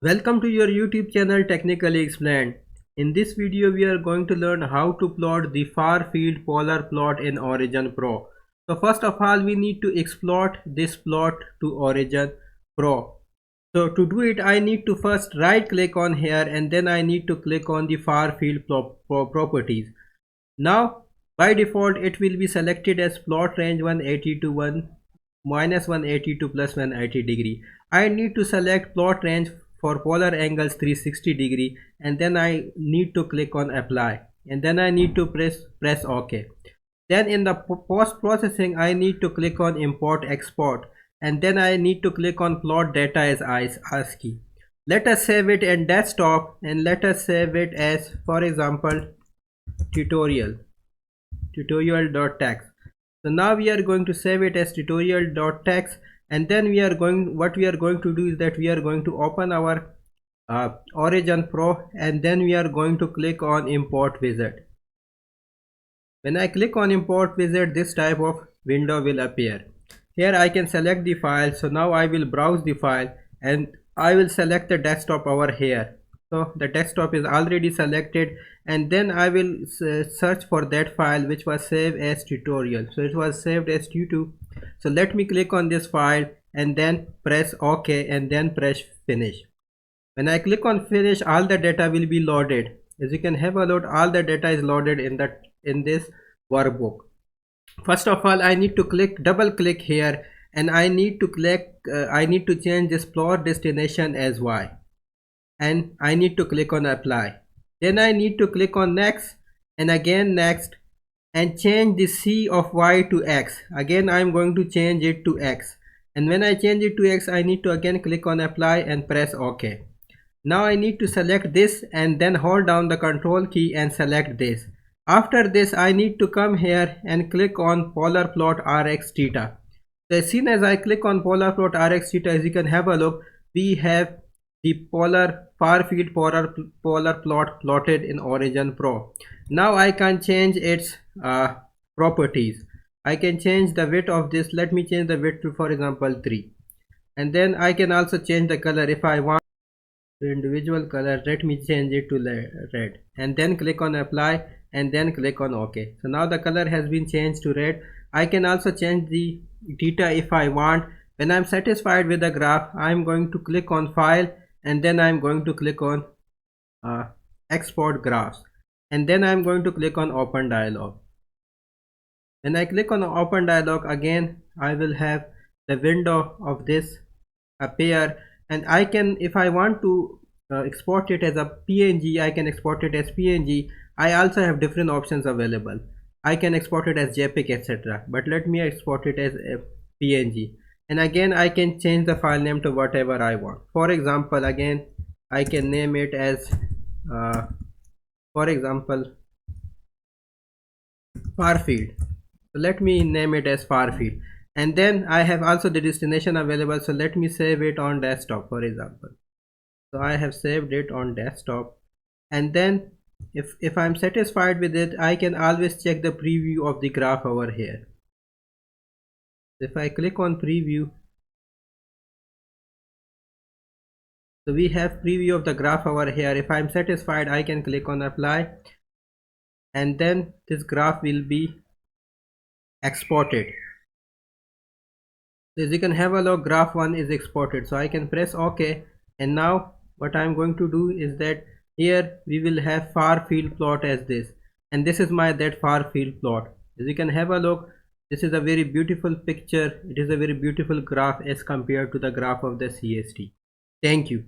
Welcome to your YouTube channel Technically Explained. In this video we are going to learn how to plot the far field polar plot in OriginPro. So first of all we need to export this plot to OriginPro. So to do it I need to first right click on here and then I need to click on the far field properties. Now by default it will be selected as plot range 180 to 180 to plus 180 degree. I need to select plot range for polar angles 360 degree and then I need to click on apply and then I need to press OK. Then in the post processing I need to click on import export and then I need to click on plot data as ASCII. Let us save it in desktop and let us save it as, for example, tutorial.txt. So now we are going to save it as tutorial.txt and then what we are going to do is that we are going to open our OriginPro and then we are going to click on import wizard. When I click on import wizard, this type of window will appear. Here I can select the file. So now I will browse the file and I will select the desktop over here. So the desktop is already selected and then I will search for that file which was saved as tutorial. So it was saved as tutu. So let me click on this file and then press OK and then press finish. When I click on finish, all the data will be loaded. As you can have a look, all the data is loaded in this workbook. First of all I need to double click here and I need to change this plot destination as Y and I need to click on apply. Then I need to click on next and again next and change the C of Y to X. Again I am going to change it to X and when I change it to X I need to again click on apply and press OK. Now I need to select this and then hold down the control key and select this. After this I need to come here and click on polar plot RX theta. So as soon as I click on polar plot RX theta, as you can have a look, we have the far field polar plot plotted in OriginPro. Now I can change its properties. I can change the width of this. Let me change the width to, for example, 3. And then I can also change the color if I want the individual color. Let me change it to red and then click on apply and then click on OK. So now the color has been changed to red. I can also change the theta if I want. When I'm satisfied with the graph, I'm going to click on file and then I'm going to click on export graphs and then I'm going to click on open dialog. When I click on the open dialog, again I will have the window of this appear and I can, if I want to export it as a PNG, I can export it as PNG. I also have different options available. I can export it as JPEG, etc. But let me export it as a PNG. And again I can change the file name to whatever I want. For example, again I can name it as for example Farfield. So let me name it as Farfield and then I have also the destination available. So let me save it on desktop, for example. So I have saved it on desktop and then if I'm satisfied with it, I can always check the preview of the graph over here. If I click on preview, so we have preview of the graph over here. If I'm satisfied, I can click on apply and then this graph will be exported. So as you can have a look, graph 1 is exported. So I can press OK and now what I'm going to do is that here we will have far field plot as this and this is that far field plot. As you can have a look, this is a very beautiful picture. It is a very beautiful graph as compared to the graph of the CST. Thank you.